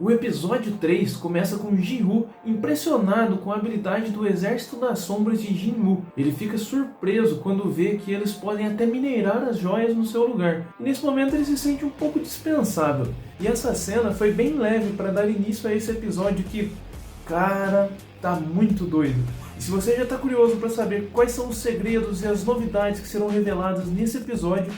O episódio 3 começa com Jin-Woo impressionado com a habilidade do Exército das Sombras de Jin-Woo. Ele fica surpreso quando vê que eles podem até minerar as joias no seu lugar. E nesse momento ele se sente um pouco dispensável. E essa cena foi bem leve para dar início a esse episódio que, cara, tá muito doido. E se você já está curioso para saber quais são os segredos e as novidades que serão reveladas nesse episódio,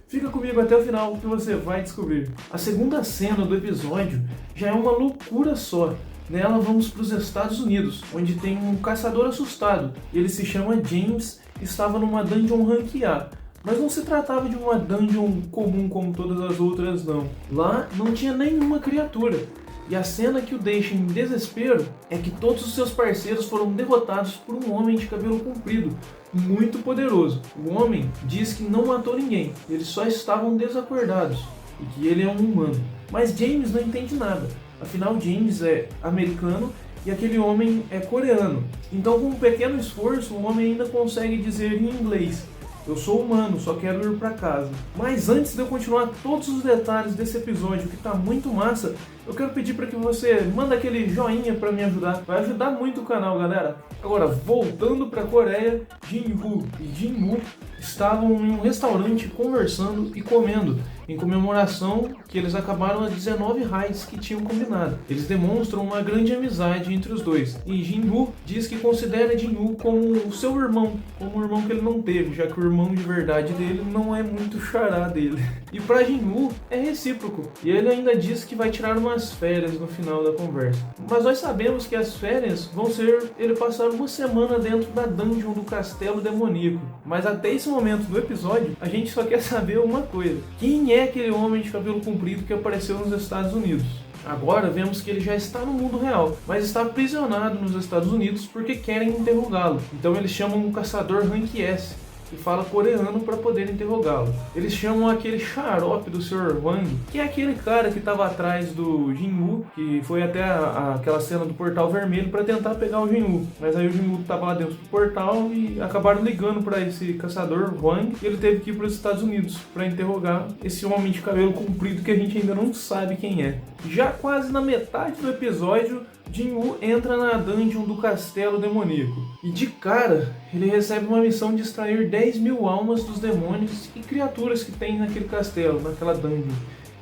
fica comigo até o final que você vai descobrir. A segunda cena do episódio já é uma loucura só. Nela vamos para os Estados Unidos, onde tem um caçador assustado. Ele se chama James e estava numa dungeon rank A. Mas não se tratava de uma dungeon comum como todas as outras não. Lá não tinha nenhuma criatura. E a cena que o deixa em desespero é que todos os seus parceiros foram derrotados por um homem de cabelo comprido, muito poderoso. O homem diz que não matou ninguém, eles só estavam desacordados e que ele é um humano. Mas James não entende nada, afinal James é americano e aquele homem é coreano. Então com um pequeno esforço o homem ainda consegue dizer em inglês: "Eu sou humano, só quero ir pra casa." Mas antes de eu continuar todos os detalhes desse episódio que tá muito massa, eu quero pedir para que você manda aquele joinha para me ajudar. Vai ajudar muito o canal, galera. Agora, voltando pra Coreia, Jin-Woo e Jin-Woo estavam em um restaurante conversando e comendo, em comemoração que eles acabaram as 19 raids que tinham combinado. Eles demonstram uma grande amizade entre os dois. E Jin-Woo diz que considera Jin-Woo como o seu irmão, como um irmão que ele não teve, já que o irmão de verdade dele não é muito xará dele. E pra Jin-Woo é recíproco. E ele ainda diz que vai tirar umas férias no final da conversa. Mas nós sabemos que as férias vão ser ele passar uma semana dentro da dungeon do castelo demoníaco. Mas até esse momento do episódio, a gente só quer saber uma coisa: quem é aquele homem de cabelo comprido que apareceu nos Estados Unidos? Agora vemos que ele já está no mundo real, mas está aprisionado nos Estados Unidos porque querem interrogá-lo. Então eles chamam um caçador rank S, que fala coreano, para poder interrogá-lo. Eles chamam aquele xarope do Sr. Wang, que é aquele cara que estava atrás do Jin-Woo, que foi até aquela cena do portal vermelho para tentar pegar o Jin-Woo. Mas aí o Jin-Woo estava lá dentro do portal e acabaram ligando para esse caçador Wang, e ele teve que ir para os Estados Unidos para interrogar esse homem de cabelo comprido que a gente ainda não sabe quem é. Já quase na metade do episódio, Jin-Woo entra na dungeon do castelo demoníaco. E de cara, ele recebe uma missão de extrair 10.000 almas dos demônios e criaturas que tem naquele castelo, naquela dungeon.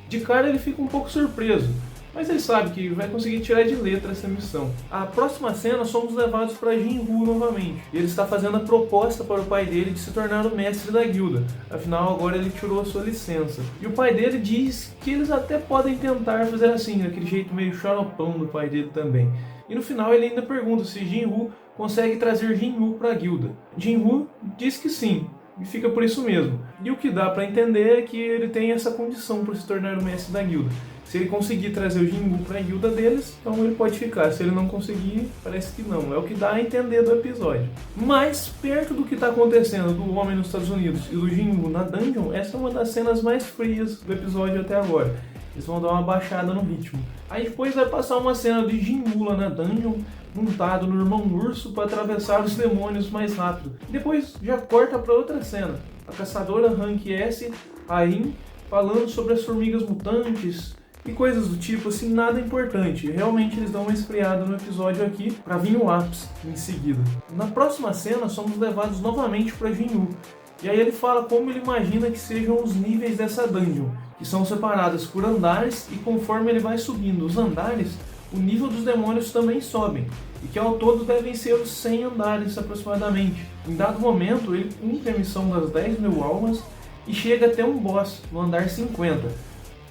De cara ele fica um pouco surpreso, mas ele sabe que vai conseguir tirar de letra essa missão. A próxima cena somos levados para Jin-Woo novamente. Ele está fazendo a proposta para o pai dele de se tornar o mestre da guilda. Afinal, agora ele tirou a sua licença. E o pai dele diz que eles até podem tentar fazer assim, daquele jeito meio xaropão do pai dele também. E no final ele ainda pergunta se Jin-Woo consegue trazer Jin-Woo para a guilda. Jin-Woo diz que sim, e fica por isso mesmo. E o que dá para entender é que ele tem essa condição para se tornar o mestre da guilda. Se ele conseguir trazer o Jin-Woo para a guilda deles, então ele pode ficar. Se ele não conseguir, parece que não. É o que dá a entender do episódio. Mas, perto do que está acontecendo do homem nos Estados Unidos e do Jin-Woo na dungeon, essa é uma das cenas mais frias do episódio até agora. Eles vão dar uma baixada no ritmo. Aí depois vai passar uma cena de Jin-Woo lá na dungeon, montado no irmão urso para atravessar os demônios mais rápido. Depois já corta para outra cena. A caçadora rank S, Ain, falando sobre as formigas mutantes e coisas do tipo, assim, nada importante. Realmente eles dão uma esfriada no episódio aqui para vir o ápice em seguida. Na próxima cena somos levados novamente para Jin-Woo. E aí ele fala como ele imagina que sejam os níveis dessa dungeon, que são separadas por andares, e conforme ele vai subindo os andares, o nível dos demônios também sobem, e que ao todo devem ser os 100 andares aproximadamente. Em dado momento ele cumpre a missão das 10.000 almas e chega até um boss no andar 50.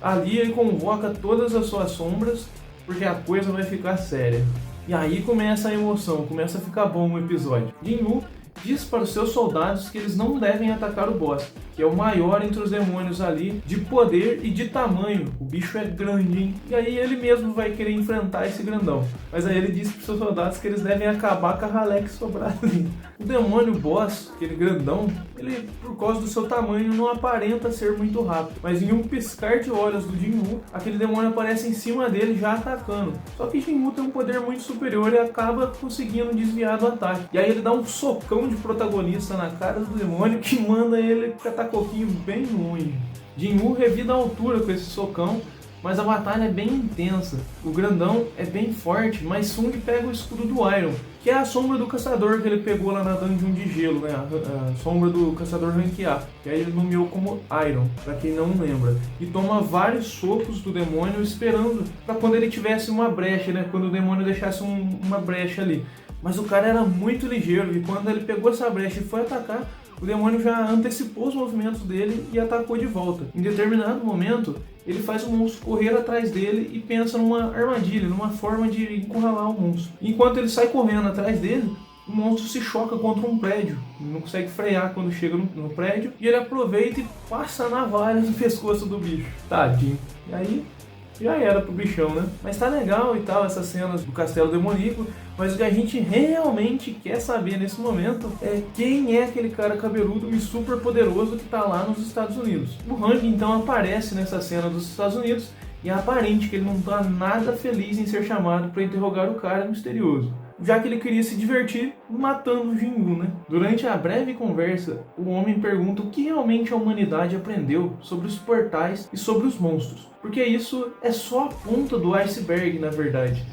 Ali ele convoca todas as suas sombras, porque a coisa vai ficar séria. E aí começa a emoção, começa a ficar bom o episódio. Jin-Woo diz para os seus soldados que eles não devem atacar o boss, que é o maior entre os demônios ali, de poder e de tamanho. O bicho é grande, hein? E aí ele mesmo vai querer enfrentar esse grandão. Mas aí ele diz para os seus soldados que eles devem acabar com a ralé que sobrar ali. O demônio boss, aquele grandão, ele, por causa do seu tamanho, não aparenta ser muito rápido. Mas em um piscar de olhos do Jin-Woo, aquele demônio aparece em cima dele já atacando. Só que Jin-Woo tem um poder muito superior e acaba conseguindo desviar do ataque. E aí ele dá um socão de protagonista na cara do demônio que manda ele catar coquinho bem ruim. Jin-Woo revida a altura com esse socão, mas a batalha é bem intensa. O grandão é bem forte, mas Sung pega o escudo do Iron, que é a sombra do caçador que ele pegou lá na dungeon de gelo, né? A sombra do caçador rank A, que aí ele nomeou como Iron, pra quem não lembra. E toma vários socos do demônio esperando pra quando ele tivesse uma brecha, né? Quando o demônio deixasse uma brecha ali. Mas o cara era muito ligeiro e quando ele pegou essa brecha e foi atacar, o demônio já antecipou os movimentos dele e atacou de volta. Em determinado momento, ele faz o monstro correr atrás dele e pensa numa armadilha, numa forma de encurralar o monstro. Enquanto ele sai correndo atrás dele, o monstro se choca contra um prédio, não consegue frear quando chega no prédio, e ele aproveita e passa a navalha no pescoço do bicho. Tadinho. E aí já era pro bichão, né? Mas tá legal e tal, essas cenas do castelo demoníaco, mas o que a gente realmente quer saber nesse momento é quem é aquele cara cabeludo e super poderoso que tá lá nos Estados Unidos. O Hang então aparece nessa cena dos Estados Unidos e é aparente que ele não tá nada feliz em ser chamado para interrogar o cara misterioso, já que ele queria se divertir matando o Jinwoo, né? Durante a breve conversa, o homem pergunta o que realmente a humanidade aprendeu sobre os portais e sobre os monstros, porque isso é só a ponta do iceberg, na verdade.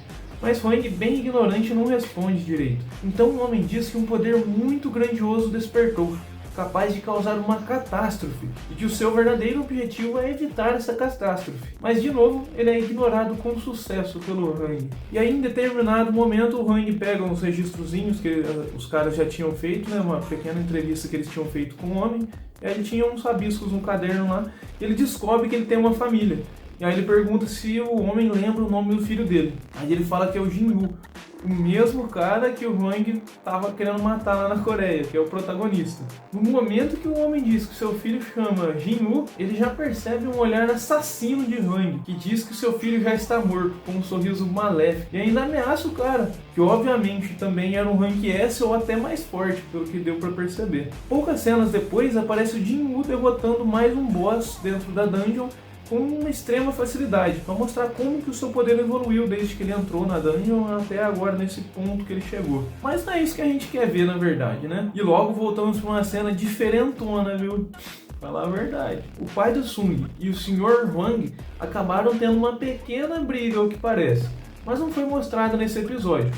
Mas Hwang, bem ignorante, não responde direito. Então o homem diz que um poder muito grandioso despertou, capaz de causar uma catástrofe, e que o seu verdadeiro objetivo é evitar essa catástrofe. Mas de novo, ele é ignorado com sucesso pelo Hwang. E aí em determinado momento o Hwang pega uns registrozinhos que os caras já tinham feito, né, uma pequena entrevista que eles tinham feito com o homem, e aí ele tinha uns rabiscos no caderno lá, e ele descobre que ele tem uma família. E aí ele pergunta se o homem lembra o nome do filho dele. Aí ele fala que é o Jinwoo, o mesmo cara que o Hwang estava querendo matar lá na Coreia, que é o protagonista. No momento que o homem diz que seu filho chama Jinwoo, ele já percebe um olhar assassino de Hwang, que diz que seu filho já está morto, com um sorriso maléfico, e ainda ameaça o cara, que obviamente também era um rank S ou até mais forte, pelo que deu para perceber. Poucas cenas depois aparece o Jinwoo derrotando mais um boss dentro da dungeon, com uma extrema facilidade, para mostrar como que o seu poder evoluiu desde que ele entrou na dungeon até agora nesse ponto que ele chegou. Mas não é isso que a gente quer ver na verdade, né? E logo voltamos para uma cena diferentona, viu? Falar a verdade. O pai do Sung e o Sr. Hwang acabaram tendo uma pequena briga, ao que parece, mas não foi mostrado nesse episódio.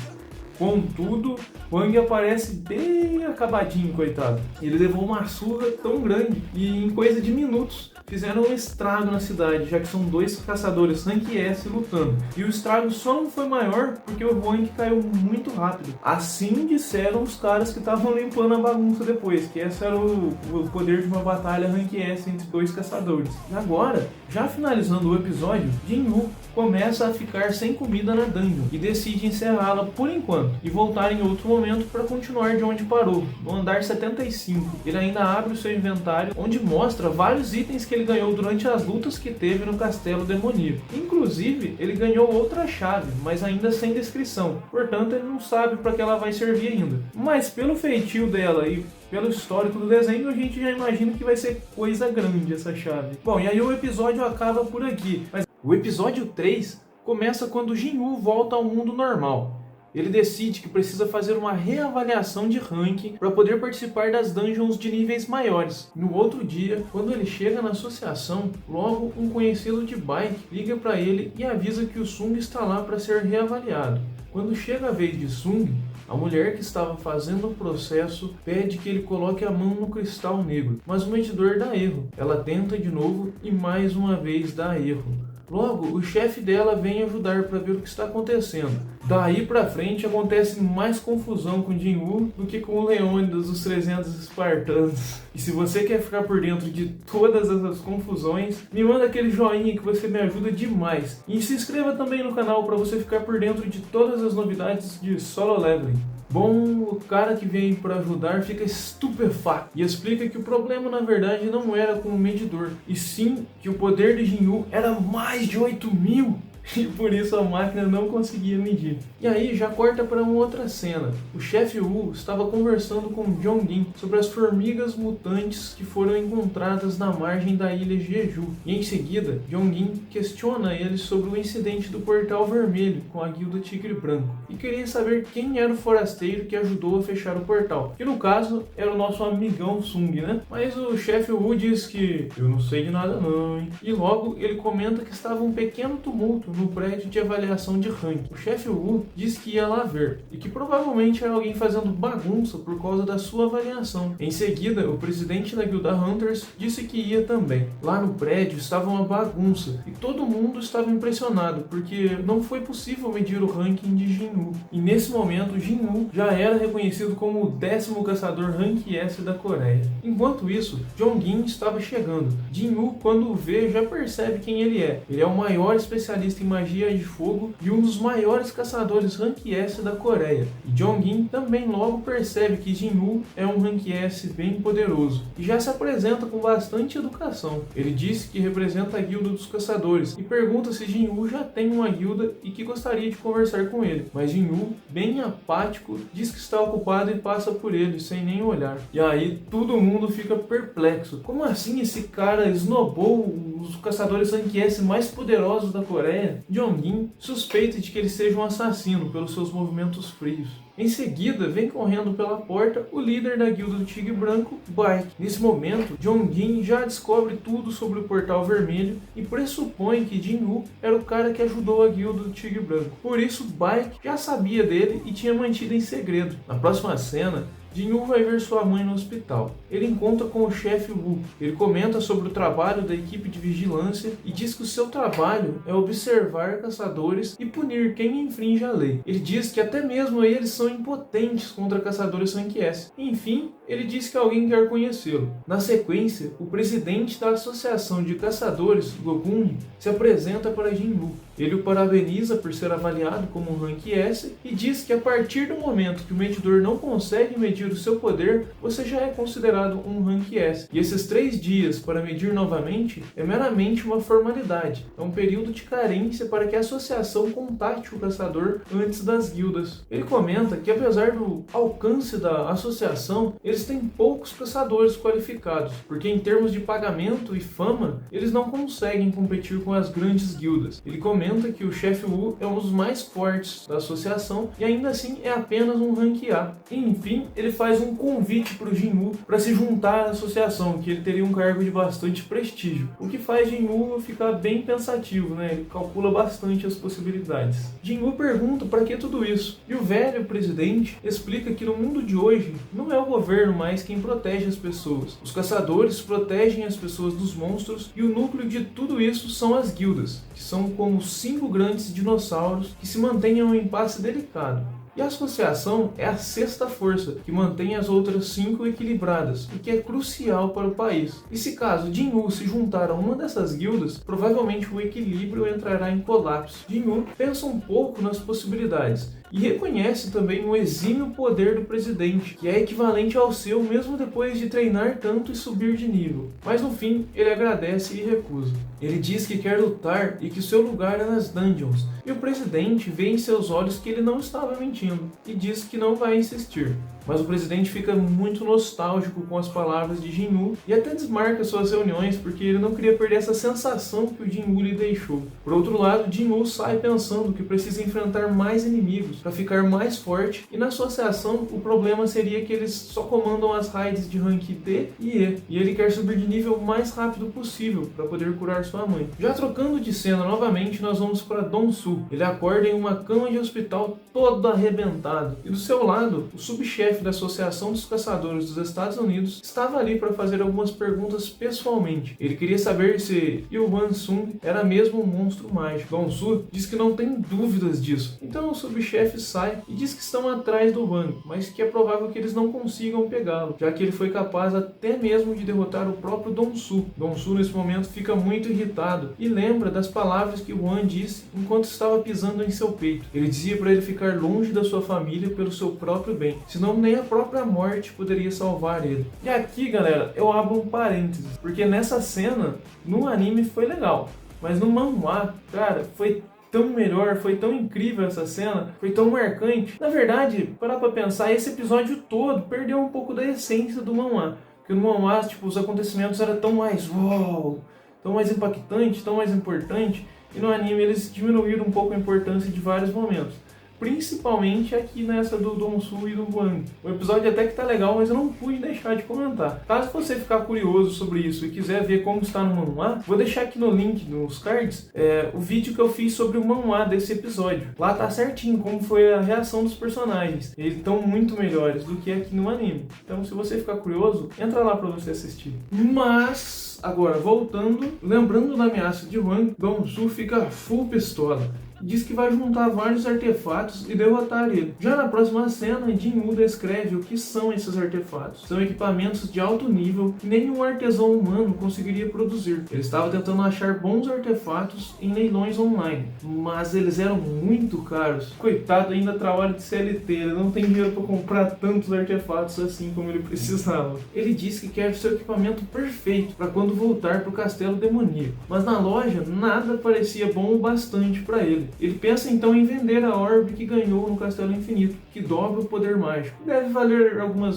Contudo, Hwang aparece bem acabadinho, coitado. Ele levou uma surra tão grande e em coisa de minutos fizeram um estrago na cidade, já que são dois caçadores rank S lutando. E o estrago só não foi maior porque o Hwang caiu muito rápido. Assim disseram os caras que estavam limpando a bagunça depois, que esse era o poder de uma batalha rank S entre dois caçadores. E agora, já finalizando o episódio, Jinwoo começa a ficar sem comida na dungeon e decide encerrá-la por enquanto e voltar em outro momento para continuar de onde parou, no andar 75. Ele ainda abre o seu inventário, onde mostra vários itens que ele ganhou durante as lutas que teve no castelo demoníaco. Inclusive, ele ganhou outra chave, mas ainda sem descrição, portanto ele não sabe para que ela vai servir ainda. Mas pelo feitio dela e pelo histórico do desenho, a gente já imagina que vai ser coisa grande essa chave. Bom, e aí o episódio acaba por aqui, mas o episódio 3 começa quando Jinwoo volta ao mundo normal. Ele decide que precisa fazer uma reavaliação de ranking para poder participar das dungeons de níveis maiores. No outro dia, quando ele chega na associação, logo um conhecido de bike liga para ele e avisa que o Sung está lá para ser reavaliado. Quando chega a vez de Sung, a mulher que estava fazendo o processo pede que ele coloque a mão no cristal negro, mas o medidor dá erro. Ela tenta de novo e mais uma vez dá erro. Logo, o chefe dela vem ajudar para ver o que está acontecendo. Daí pra frente acontece mais confusão com Jinwoo do que com o Leônidas dos 300 espartanos. E se você quer ficar por dentro de todas essas confusões, me manda aquele joinha que você me ajuda demais. E se inscreva também no canal para você ficar por dentro de todas as novidades de Solo Leveling. Bom, o cara que vem para ajudar fica estupefacto e explica que o problema na verdade não era com o medidor, e sim que o poder de Jinwoo era mais de 8.000. e por isso a máquina não conseguia medir. E aí já corta para uma outra cena. O chefe Wu estava conversando com Jong-in sobre as formigas mutantes que foram encontradas na margem da ilha Jeju. E em seguida, Jong-in questiona ele sobre o incidente do portal vermelho com a guilda Tigre Branco e queria saber quem era o forasteiro que ajudou a fechar o portal, que no caso era o nosso amigão Sung, né? Mas o chefe Wu diz que eu não sei de nada não, hein? E logo ele comenta que estava um pequeno tumulto no prédio de avaliação de ranking. O chefe Wu diz que ia lá ver e que provavelmente era alguém fazendo bagunça por causa da sua avaliação. Em seguida, o presidente da guilda Hunters disse que ia também. Lá no prédio estava uma bagunça e todo mundo estava impressionado porque não foi possível medir o ranking de Jin-Woo. E nesse momento, Jin-Woo já era reconhecido como o 10º caçador Rank S da Coreia. Enquanto isso, Jong-in estava chegando. Jin-Woo, quando o vê, já percebe quem ele é. Ele é o maior especialista em magia de fogo e um dos maiores caçadores Rank S da Coreia. E Jong-in também logo percebe que Jin-Woo é um Rank S bem poderoso e já se apresenta com bastante educação. Ele disse que representa a guilda dos caçadores e pergunta se Jin-Woo já tem uma guilda e que gostaria de conversar com ele. Mas Jin-Woo, bem apático, diz que está ocupado e passa por ele sem nem olhar. E aí todo mundo fica perplexo. Como assim esse cara esnobou os caçadores Rank S mais poderosos da Coreia? Jong-in suspeita de que ele seja um assassino pelos seus movimentos frios. Em seguida, vem correndo pela porta o líder da guilda do Tigre Branco, Baek. Nesse momento, Jong-in já descobre tudo sobre o portal vermelho e pressupõe que Jin-Woo era o cara que ajudou a guilda do Tigre Branco. Por isso, Baek já sabia dele e tinha mantido em segredo. Na próxima cena, Jin-Woo vai ver sua mãe no hospital. Ele encontra com o chefe Wu. Ele comenta sobre o trabalho da equipe de vigilância e diz que o seu trabalho é observar caçadores e punir quem infringe a lei. Ele diz que até mesmo eles são impotentes contra caçadores Rank S. Enfim, ele diz que alguém quer conhecê-lo. Na sequência, o presidente da Associação de Caçadores, Gogun, se apresenta para Jin-Woo. Ele o parabeniza por ser avaliado como um Rank S e diz que a partir do momento que o medidor não consegue medir o seu poder, você já é considerado um Rank S. E esses 3 dias para medir novamente é meramente uma formalidade. É um período de carência para que a associação contate o caçador antes das guildas. Ele comenta que apesar do alcance da associação, eles têm poucos caçadores qualificados, porque em termos de pagamento e fama, eles não conseguem competir com as grandes guildas. Ele comenta que o chefe Wu é um dos mais fortes da associação e ainda assim é apenas um Rank A. E, enfim, ele faz um convite para o Jin-Woo para se juntar à associação, que ele teria um cargo de bastante prestígio. O que faz Jin-Woo ficar bem pensativo, né? Ele calcula bastante as possibilidades. Jin-Woo pergunta para que tudo isso, e o velho presidente explica que no mundo de hoje não é o governo mais quem protege as pessoas. Os caçadores protegem as pessoas dos monstros e o núcleo de tudo isso são as guildas, que são como 5 grandes dinossauros que se mantêm em um impasse delicado. E a associação é a 6ª força, que mantém as outras 5 equilibradas, o que é crucial para o país. E se caso Jin-Woo se juntar a uma dessas guildas, provavelmente o equilíbrio entrará em colapso. Jin-Woo pensa um pouco nas possibilidades e reconhece também o exímio poder do presidente, que é equivalente ao seu mesmo depois de treinar tanto e subir de nível. Mas no fim, ele agradece e recusa. Ele diz que quer lutar e que seu lugar é nas dungeons, e o presidente vê em seus olhos que ele não estava mentindo, e diz que não vai insistir. Mas o presidente fica muito nostálgico com as palavras de Jin-Woo e até desmarca suas reuniões porque ele não queria perder essa sensação que o Jin-Woo lhe deixou. Por outro lado, Jin-Woo sai pensando que precisa enfrentar mais inimigos para ficar mais forte e na associação o problema seria que eles só comandam as raids de rank D e E ele quer subir de nível o mais rápido possível para poder curar sua mãe. Já trocando de cena novamente, nós vamos para Dong-Soo. Ele acorda em uma cama de hospital todo arrebentado e do seu lado, o subchefe da Associação dos Caçadores dos Estados Unidos estava ali para fazer algumas perguntas pessoalmente. Ele queria saber se Ilwan Sung era mesmo um monstro mágico. Dong-Soo diz que não tem dúvidas disso. Então o subchefe sai e diz que estão atrás do Wang, mas que é provável que eles não consigam pegá-lo, já que ele foi capaz até mesmo de derrotar o próprio Dong-Soo. Dong-Soo nesse momento fica muito irritado e lembra das palavras que Wang disse enquanto estava pisando em seu peito. Ele dizia para ele ficar longe da sua família pelo seu próprio bem, senão nem a própria morte poderia salvar ele. E aqui, galera, eu abro um parênteses, porque nessa cena, no anime foi legal, mas no manhwa, cara, foi tão melhor, foi tão incrível essa cena, foi tão marcante. Na verdade, parar pra pensar, esse episódio todo perdeu um pouco da essência do manhwa. Porque no manhwa, tipo, os acontecimentos eram tão mais uau, tão mais impactantes, tão mais importantes. E no anime eles diminuíram um pouco a importância de vários momentos. Principalmente aqui nessa do Dong-Su e do Hwang. O episódio até que tá legal, mas eu não pude deixar de comentar. Caso você ficar curioso sobre isso e quiser ver como está no manhwa, vou deixar aqui no link, nos cards, o vídeo que eu fiz sobre o manhwa desse episódio. Lá tá certinho como foi a reação dos personagens. Eles estão muito melhores do que aqui no anime. Então se você ficar curioso, entra lá pra você assistir. Mas, agora voltando, lembrando da ameaça de Hwang, Dong-Su fica full pistola. Diz que vai juntar vários artefatos e derrotar ele. Já na próxima cena, Jin-Woo descreve o que são esses artefatos. São equipamentos de alto nível que nenhum artesão humano conseguiria produzir. Ele estava tentando achar bons artefatos em leilões online, mas eles eram muito caros. Coitado, ainda trabalha de CLT, ele não tem dinheiro para comprar tantos artefatos assim como ele precisava. Ele diz que quer seu equipamento perfeito para quando voltar para o castelo demoníaco, mas na loja nada parecia bom o bastante para ele. Ele pensa então em vender a orbe que ganhou no Castelo Infinito, que dobra o poder mágico. Deve valer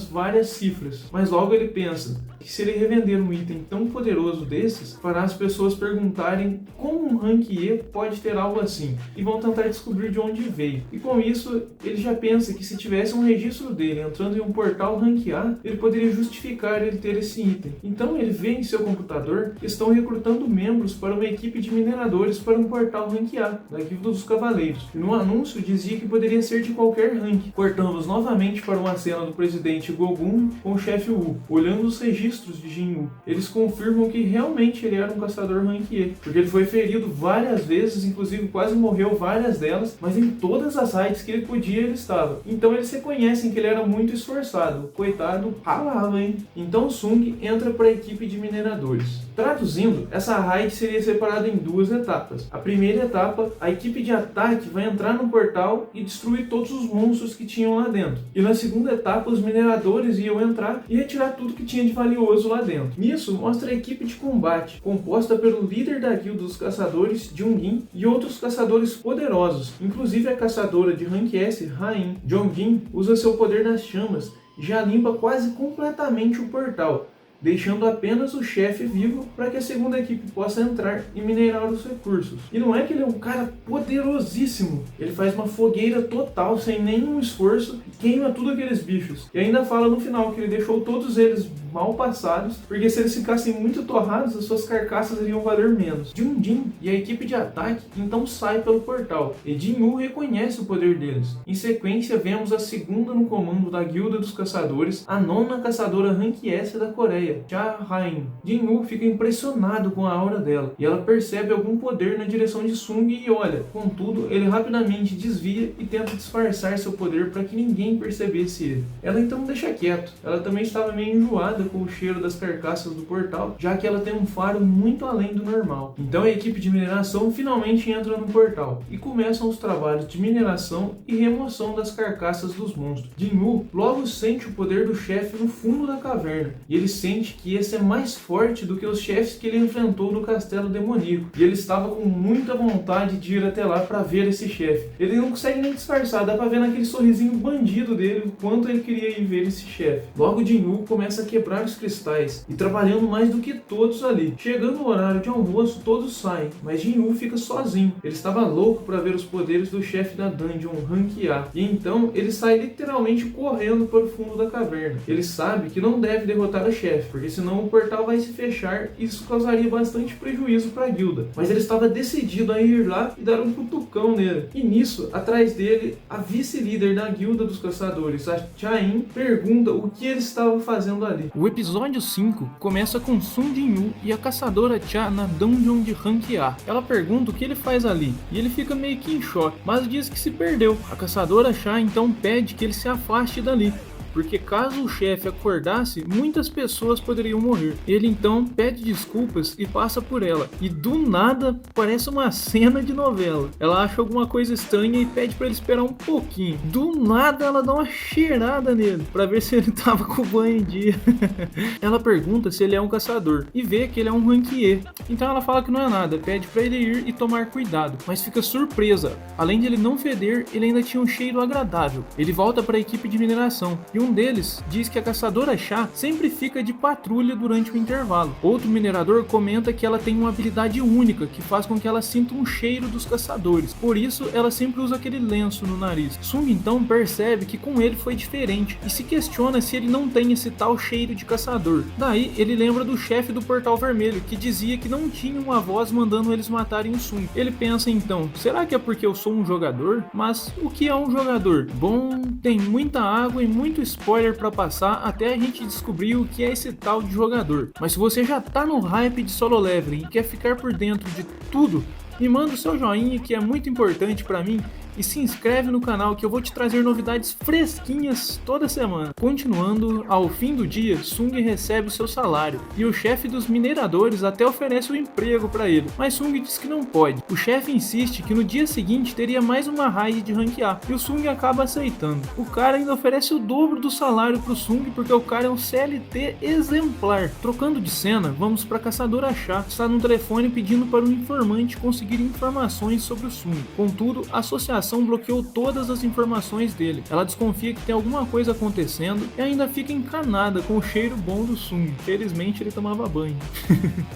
várias cifras, mas logo ele pensa que se ele revender um item tão poderoso desses, fará as pessoas perguntarem como um rank E pode ter algo assim, e vão tentar descobrir de onde veio. E com isso, ele já pensa que se tivesse um registro dele entrando em um portal rank A, ele poderia justificar ele ter esse item. Então ele vê em seu computador que estão recrutando membros para uma equipe de mineradores para um portal rank A, da Guilda dos Cavaleiros. E no anúncio dizia que poderia ser de qualquer rank. Cortamos novamente para uma cena do presidente Gogun com o chefe Wu, olhando os registros de Jin-Woo. Eles confirmam que realmente ele era um caçador rank E, porque ele foi ferido várias vezes, inclusive quase morreu várias delas, mas em todas as raids que ele podia ele estava. Então eles reconhecem que ele era muito esforçado. Coitado, ralava, hein? Então Sung entra para a equipe de mineradores. Traduzindo, essa raid seria separada em duas etapas. A primeira etapa, a equipe de ataque vai entrar no portal e destruir todos os monstros que tinham lá dentro. E na segunda etapa, os mineradores iam entrar e retirar tudo que tinha de valioso lá dentro. Nisso, mostra a equipe de combate, composta pelo líder da guilda dos caçadores, Jung-in, e outros caçadores poderosos, inclusive a caçadora de Rank S, Rain. Jung-in usa seu poder nas chamas e já limpa quase completamente o portal, deixando apenas o chefe vivo para que a segunda equipe possa entrar e minerar os recursos. E não é que ele é um cara poderosíssimo, ele faz uma fogueira total, sem nenhum esforço, e queima tudo aqueles bichos. E ainda fala no final que ele deixou todos eles mal passados, porque se eles ficassem muito torrados, as suas carcaças iriam valer menos. Jun-Jin e a equipe de ataque então sai pelo portal, e Jin-Woo reconhece o poder deles. Em sequência, vemos a segunda no comando da Guilda dos Caçadores, a nona caçadora Rank S da Coreia, Cha Rain. Jin-Woo fica impressionado com a aura dela, e ela percebe algum poder na direção de Sung e olha. Contudo, ele rapidamente desvia e tenta disfarçar seu poder para que ninguém percebesse ele. Ela então deixa quieto. Ela também estava meio enjoada com o cheiro das carcaças do portal, já que ela tem um faro muito além do normal. Então a equipe de mineração finalmente entra no portal e começam os trabalhos de mineração e remoção das carcaças dos monstros. Jin-Woo logo sente o poder do chefe no fundo da caverna, e ele sente que esse é mais forte do que os chefes que ele enfrentou no castelo demoníaco, e ele estava com muita vontade de ir até lá para ver esse chefe. Ele não consegue nem disfarçar, dá para ver naquele sorrisinho bandido dele o quanto ele queria ir ver esse chefe. Logo Jin-Woo começa a quebrar os cristais e trabalhando mais do que todos ali. Chegando o horário de almoço, todos saem, mas Jin-Woo fica sozinho. Ele estava louco para ver os poderes do chefe da dungeon, Rank A, e então ele sai literalmente correndo para o fundo da caverna. Ele sabe que não deve derrotar o chefe, porque senão o portal vai se fechar e isso causaria bastante prejuízo para a guilda. Mas ele estava decidido a ir lá e dar um cutucão nele. E nisso, atrás dele, a vice-líder da guilda dos caçadores, a Chain, pergunta o que ele estava fazendo ali. O episódio 5 começa com Sung Jin-Woo e a caçadora Cha na dungeon de Rank A. Ela pergunta o que ele faz ali, e ele fica meio que em choque, mas diz que se perdeu. A caçadora Cha então pede que ele se afaste dali, porque caso o chefe acordasse, muitas pessoas poderiam morrer. Ele então pede desculpas e passa por ela, e do nada parece uma cena de novela. Ela acha alguma coisa estranha e pede para ele esperar um pouquinho. Do nada ela dá uma cheirada nele para ver se ele tava com o banho em dia. Ela pergunta se ele é um caçador e vê que ele é um ranquier. Então ela fala que não é nada, pede para ele ir e tomar cuidado, mas fica surpresa. Além de ele não feder, ele ainda tinha um cheiro agradável. Ele volta para a equipe de mineração e um deles diz que a caçadora Chá sempre fica de patrulha durante o intervalo. Outro minerador comenta que ela tem uma habilidade única que faz com que ela sinta um cheiro dos caçadores, por isso ela sempre usa aquele lenço no nariz. Sung então percebe que com ele foi diferente e se questiona se ele não tem esse tal cheiro de caçador. Daí ele lembra do chefe do Portal Vermelho que dizia que não tinha uma voz mandando eles matarem o Sung. Ele pensa então, será que é porque eu sou um jogador? Mas o que é um jogador? Bom, tem muita água e muito spoiler pra passar até a gente descobrir o que é esse tal de jogador. Mas se você já tá no hype de Solo Leveling e quer ficar por dentro de tudo, me manda o seu joinha que é muito importante pra mim e se inscreve no canal que eu vou te trazer novidades fresquinhas toda semana. Continuando, ao fim do dia, Sung recebe seu salário e o chefe dos mineradores até oferece um emprego para ele, mas Sung diz que não pode. O chefe insiste que no dia seguinte teria mais uma raid de rank A e o Sung acaba aceitando. O cara ainda oferece o dobro do salário pro Sung porque o cara é um CLT exemplar. Trocando de cena, vamos para Caçadora Chá, que está no telefone pedindo para um informante conseguir informações sobre o Sung. Contudo, a associação bloqueou todas as informações dele. Ela desconfia que tem alguma coisa acontecendo e ainda fica encanada com o cheiro bom do Sung. Felizmente ele tomava banho.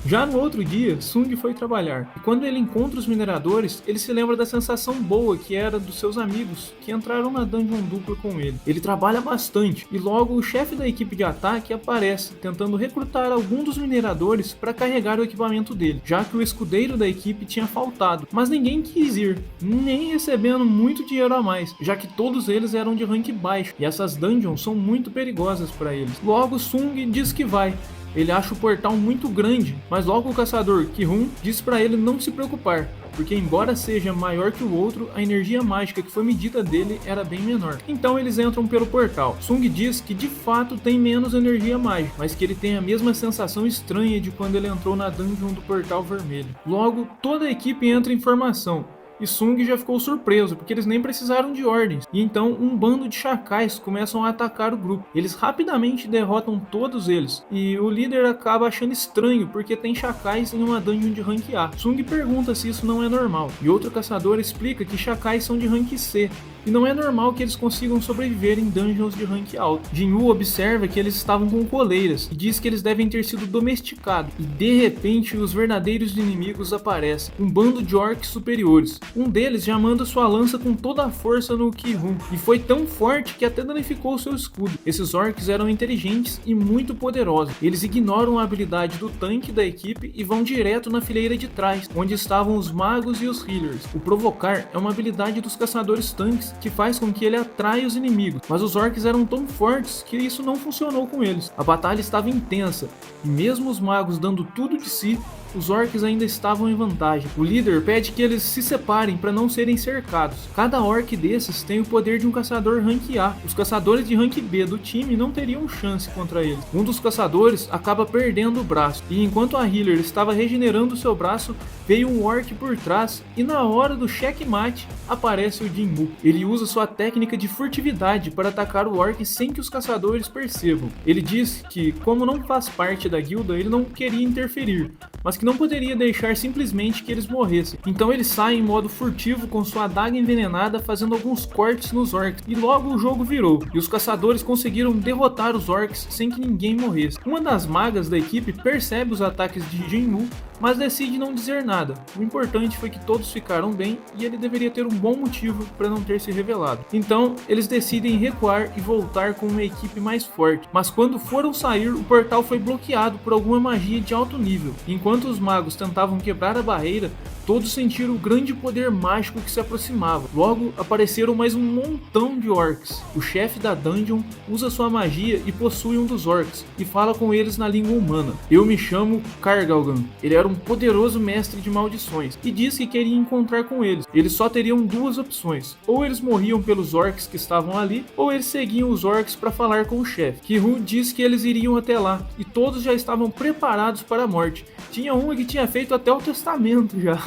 Já no outro dia, Sung foi trabalhar e quando ele encontra os mineradores, ele se lembra da sensação boa que era dos seus amigos que entraram na dungeon dupla com ele. Ele trabalha bastante e logo o chefe da equipe de ataque aparece, tentando recrutar algum dos mineradores para carregar o equipamento dele, já que o escudeiro da equipe tinha faltado, mas ninguém quis ir, nem recebendo muito dinheiro a mais, já que todos eles eram de rank baixo e essas dungeons são muito perigosas para eles. Logo Sung diz que vai. Ele acha o portal muito grande, mas logo o caçador Ki-Hun diz para ele não se preocupar, porque embora seja maior que o outro, a energia mágica que foi medida dele era bem menor. Então eles entram pelo portal. Sung diz que de fato tem menos energia mágica, mas que ele tem a mesma sensação estranha de quando ele entrou na dungeon do Portal Vermelho. Logo, toda a equipe entra em formação. E Sung já ficou surpreso, porque eles nem precisaram de ordens. E então um bando de chacais começam a atacar o grupo. Eles rapidamente derrotam todos eles. E o líder acaba achando estranho, porque tem chacais em uma dungeon de rank A. Sung pergunta se isso não é normal. E outro caçador explica que chacais são de rank C. E não é normal que eles consigam sobreviver em dungeons de rank alto. Jinwoo observa que eles estavam com coleiras e diz que eles devem ter sido domesticados. E de repente os verdadeiros inimigos aparecem, um bando de orcs superiores. Um deles já manda sua lança com toda a força no Ki-Hun e foi tão forte que até danificou seu escudo. Esses orcs eram inteligentes e muito poderosos. Eles ignoram a habilidade do tanque da equipe e vão direto na fileira de trás, onde estavam os magos e os healers. O provocar é uma habilidade dos caçadores tanques que faz com que ele atraia os inimigos, mas os orcs eram tão fortes que isso não funcionou com eles. A batalha estava intensa, e mesmo os magos dando tudo de si, os orcs ainda estavam em vantagem. O líder pede que eles se separem para não serem cercados. Cada orc desses tem o poder de um caçador rank A. Os caçadores de rank B do time não teriam chance contra eles. Um dos caçadores acaba perdendo o braço, e enquanto a healer estava regenerando seu braço, veio um orc por trás e na hora do checkmate aparece o Jinwoo. Ele usa sua técnica de furtividade para atacar o orc sem que os caçadores percebam. Ele diz que, como não faz parte da guilda, ele não queria interferir, mas que não poderia deixar simplesmente que eles morressem. Então ele sai em modo furtivo com sua adaga envenenada, fazendo alguns cortes nos orcs, e logo o jogo virou, e os caçadores conseguiram derrotar os orcs sem que ninguém morresse. Uma das magas da equipe percebe os ataques de Jinwoo, mas decide não dizer nada. O importante foi que todos ficaram bem e ele deveria ter um bom motivo para não ter se revelado. Então eles decidem recuar e voltar com uma equipe mais forte, mas quando foram sair, o portal foi bloqueado por alguma magia de alto nível. Enquanto os magos tentavam quebrar a barreira, todos sentiram o grande poder mágico que se aproximava. Logo, apareceram mais um montão de orcs. O chefe da dungeon usa sua magia e possui um dos orcs, e fala com eles na língua humana. Eu me chamo Kargalgan. Ele era era um poderoso mestre de maldições e disse que queria encontrar com eles. Eles só teriam duas opções: ou eles morriam pelos orcs que estavam ali, ou eles seguiam os orcs para falar com o chefe. Ki-Hu disse que eles iriam até lá e todos já estavam preparados para a morte. Tinha um que tinha feito até o testamento já.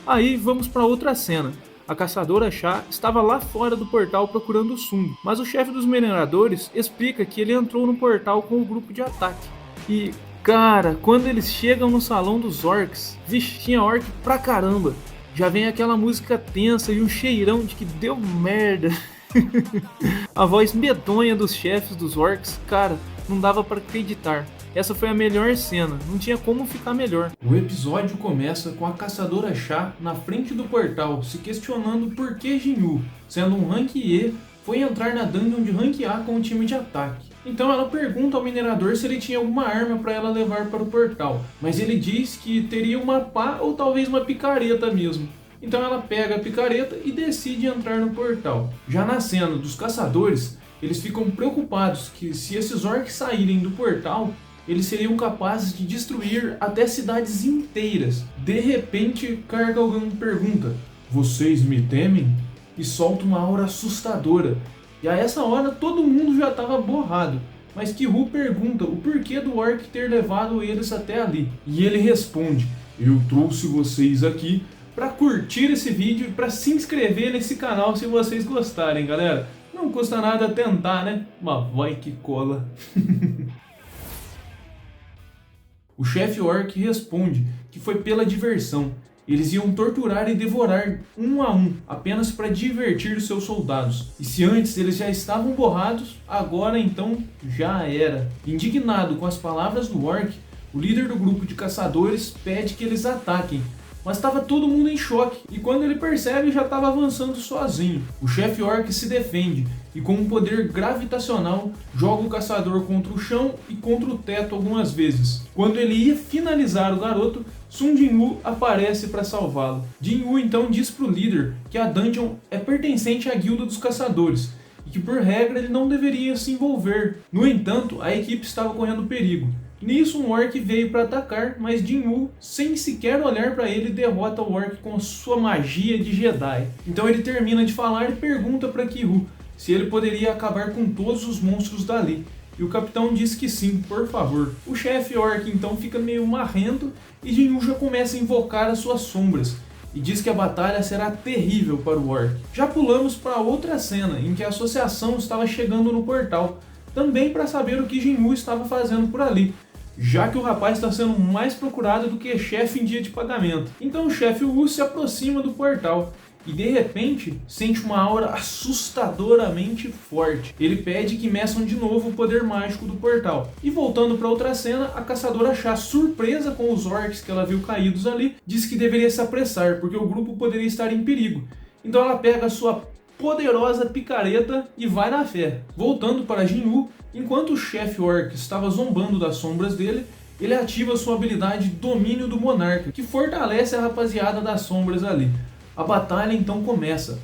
Aí vamos para outra cena. A caçadora Chá estava lá fora do portal procurando o Sung, mas o chefe dos mineradores explica que ele entrou no portal com o grupo de ataque. E, cara, quando eles chegam no salão dos orcs, vixe, tinha orc pra caramba. Já vem aquela música tensa e um cheirão de que deu merda. A voz medonha dos chefes dos orcs, cara, não dava pra acreditar. Essa foi a melhor cena, não tinha como ficar melhor. O episódio começa com a caçadora Chá na frente do portal, se questionando por que Jinwoo, sendo um rank E, foi entrar na dungeon de rank A com o time de ataque. Então ela pergunta ao minerador se ele tinha alguma arma para ela levar para o portal, mas ele diz que teria uma pá ou talvez uma picareta mesmo. Então ela pega a picareta e decide entrar no portal. Já na cena dos caçadores, eles ficam preocupados que se esses orcs saírem do portal, eles seriam capazes de destruir até cidades inteiras. De repente, Kargalgan pergunta: "Vocês me temem?" E solta uma aura assustadora. E a essa hora todo mundo já estava borrado. Mas Ki-Hu pergunta o porquê do orc ter levado eles até ali. E ele responde: "Eu trouxe vocês aqui para curtir esse vídeo e para se inscrever nesse canal se vocês gostarem, galera. Não custa nada tentar, né? Mas vai que cola." O chefe orc responde que foi pela diversão. Eles iam torturar e devorar um a um, apenas para divertir os seus soldados. E se antes eles já estavam borrados, agora então já era. Indignado com as palavras do orc, o líder do grupo de caçadores pede que eles ataquem. Mas estava todo mundo em choque, e quando ele percebe já estava avançando sozinho. O chefe orc se defende, e com um poder gravitacional, joga o caçador contra o chão e contra o teto algumas vezes. Quando ele ia finalizar o garoto, Sung Jinwoo aparece para salvá-lo. Jinwoo então diz para o líder que a dungeon é pertencente à guilda dos caçadores, e que por regra ele não deveria se envolver. No entanto, a equipe estava correndo perigo. Nisso um orc veio para atacar, mas Jinwoo, sem sequer olhar para ele, derrota o orc com sua magia de Jedi. Então ele termina de falar e pergunta para Ki-Hu se ele poderia acabar com todos os monstros dali. E o capitão diz que sim, por favor. O chefe orc então fica meio marrento e Jinwoo já começa a invocar as suas sombras e diz que a batalha será terrível para o orc. Já pulamos para outra cena em que a associação estava chegando no portal, também para saber o que Jinwoo estava fazendo por ali, já que o rapaz está sendo mais procurado do que chefe em dia de pagamento. Então o chefe Wu se aproxima do portal e de repente sente uma aura assustadoramente forte. Ele pede que meçam de novo o poder mágico do portal. E voltando para outra cena, a caçadora Chá, surpresa com os orcs que ela viu caídos ali, diz que deveria se apressar, porque o grupo poderia estar em perigo. Então ela pega a sua poderosa picareta e vai na fé. Voltando para Jinwoo, enquanto o chefe orc estava zombando das sombras dele, ele ativa sua habilidade Domínio do Monarca, que fortalece a rapaziada das sombras ali. A batalha então começa.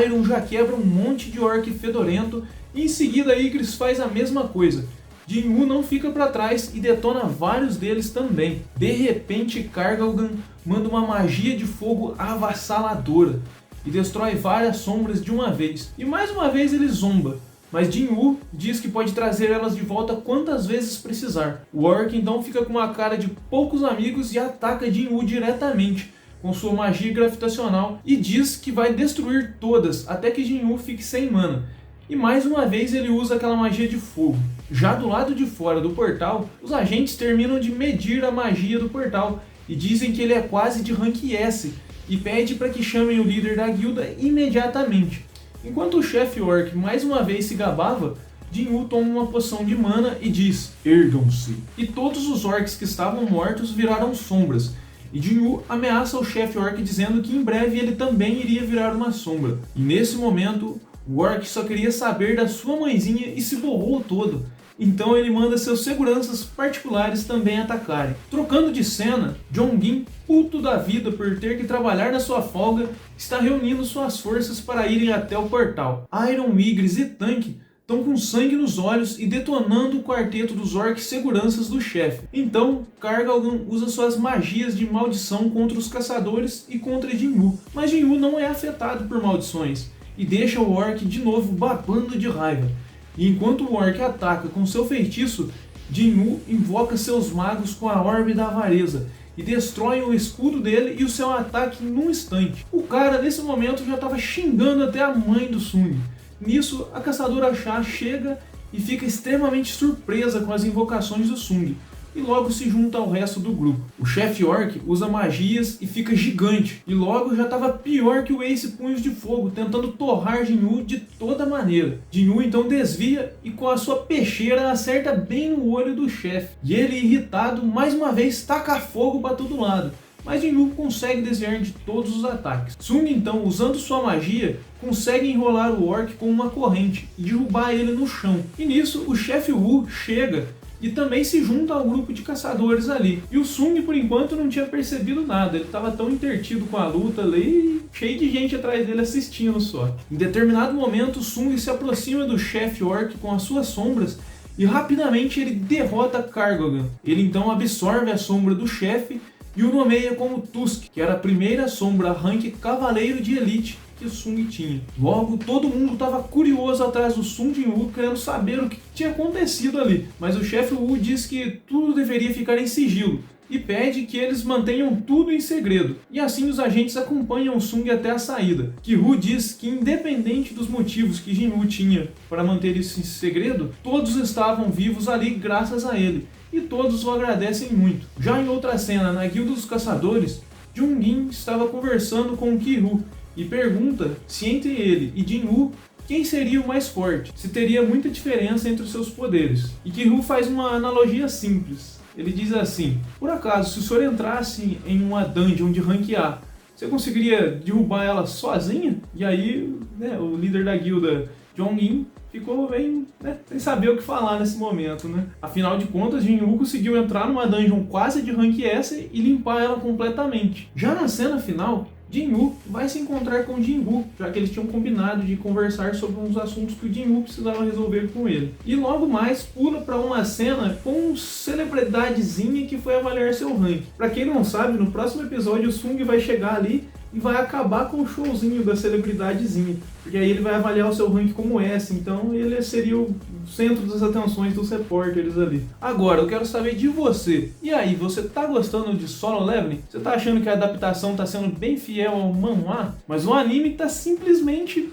Iron já quebra um monte de orc fedorento e em seguida Igris faz a mesma coisa. Jinwoo não fica para trás e detona vários deles também. De repente Kargalgan manda uma magia de fogo avassaladora e destrói várias sombras de uma vez. E mais uma vez ele zomba, mas Jinwoo diz que pode trazer elas de volta quantas vezes precisar. O orc então fica com uma cara de poucos amigos e ataca Jinwoo diretamente com sua magia gravitacional e diz que vai destruir todas até que Jinwoo fique sem mana. E mais uma vez ele usa aquela magia de fogo. Já do lado de fora do portal, os agentes terminam de medir a magia do portal e dizem que ele é quase de rank S, e pede para que chamem o líder da guilda imediatamente. Enquanto o chefe orc mais uma vez se gabava, Jinwoo toma uma poção de mana e diz: "Ergam-se." E todos os orcs que estavam mortos viraram sombras. E Jinwoo ameaça o chefe orc dizendo que em breve ele também iria virar uma sombra. E nesse momento, o orc só queria saber da sua mãezinha e se borrou todo. Então ele manda seus seguranças particulares também atacarem. Trocando de cena, Jongin, puto da vida por ter que trabalhar na sua folga, está reunindo suas forças para irem até o portal. Iron, Igris e Tank estão com sangue nos olhos e detonando o quarteto dos orcs seguranças do chefe. Então, Kargalgan usa suas magias de maldição contra os caçadores e contra Jinwoo, mas Jinwoo não é afetado por maldições e deixa o orc de novo babando de raiva. E enquanto o orc ataca com seu feitiço, Jinwoo invoca seus magos com a Orbe da Avareza e destrói o escudo dele e o seu ataque num instante. O cara nesse momento já estava xingando até a mãe do Sung. Nisso, a caçadora Cha chega e fica extremamente surpresa com as invocações do Sung, e logo se junta ao resto do grupo. O chefe orc usa magias e fica gigante, e logo já estava pior que o Ace Punhos de Fogo, tentando torrar Jinwoo de toda maneira. Jinwoo então desvia e com a sua peixeira acerta bem no olho do chefe, e ele, irritado, mais uma vez taca fogo para todo lado. Mas Jinwoo consegue desviar de todos os ataques. Sung então, usando sua magia, consegue enrolar o orc com uma corrente e derrubar ele no chão. E nisso o chefe Wu chega e também se junta ao grupo de caçadores ali. E o Sung, por enquanto, não tinha percebido nada. Ele estava tão intertido com a luta ali, cheio de gente atrás dele assistindo só. Em determinado momento, o Sung se aproxima do chefe orc com as suas sombras e rapidamente ele derrota Kargalgan. Ele então absorve a sombra do chefe e o nomeia como Tusk, que era a primeira sombra rank Cavaleiro de Elite que o Sung tinha. Logo, todo mundo estava curioso atrás do Sung Jinwoo, querendo saber o que tinha acontecido ali. Mas o chefe Wu diz que tudo deveria ficar em sigilo e pede que eles mantenham tudo em segredo. E assim os agentes acompanham o Sung até a saída. Wu diz que, independente dos motivos que Jinwoo tinha para manter isso em segredo, todos estavam vivos ali graças a ele. E todos o agradecem muito. Já em outra cena, na Guilda dos Caçadores, Jungin estava conversando com Ki-Hu e pergunta se entre ele e Jinwoo quem seria o mais forte, se teria muita diferença entre os seus poderes. E Ki-Hu faz uma analogia simples. Ele diz assim: por acaso, se o senhor entrasse em uma dungeon de rank A, você conseguiria derrubar ela sozinha? E aí, o líder da guilda, Jongin, ficou bem, sem saber o que falar nesse momento, Afinal de contas, Jinwoo conseguiu entrar numa dungeon quase de rank S e limpar ela completamente. Já na cena final, Jinwoo vai se encontrar com Jinwoo, já que eles tinham combinado de conversar sobre uns assuntos que o Jinwoo precisava resolver com ele. E logo mais pula para uma cena com uma celebridadezinha que foi avaliar seu rank. Para quem não sabe, no próximo episódio o Sung vai chegar ali e vai acabar com o showzinho da celebridadezinha, porque aí ele vai avaliar o seu rank como S, então ele seria o centro das atenções dos repórteres ali. Agora, eu quero saber de você. E aí, você tá gostando de Solo Leveling? Você tá achando que a adaptação tá sendo bem fiel ao manhwa? Mas o anime tá simplesmente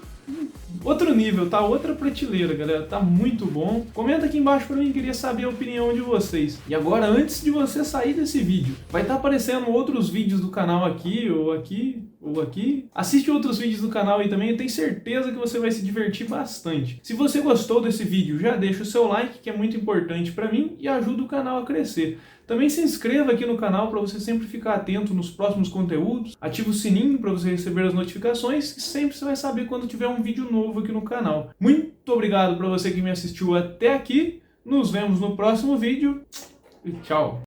outro nível, tá? Outra prateleira, galera. Tá muito bom. Comenta aqui embaixo pra mim, queria saber a opinião de vocês. E agora, antes de você sair desse vídeo, vai estar aparecendo outros vídeos do canal aqui, ou aqui, ou aqui. Assiste outros vídeos do canal aí também, eu tenho certeza que você vai se divertir bastante. Se você gostou desse vídeo, já deixa o seu like, que é muito importante pra mim e ajuda o canal a crescer. Também se inscreva aqui no canal para você sempre ficar atento nos próximos conteúdos. Ative o sininho para você receber as notificações e sempre você vai saber quando tiver um vídeo novo aqui no canal. Muito obrigado para você que me assistiu até aqui. Nos vemos no próximo vídeo e tchau!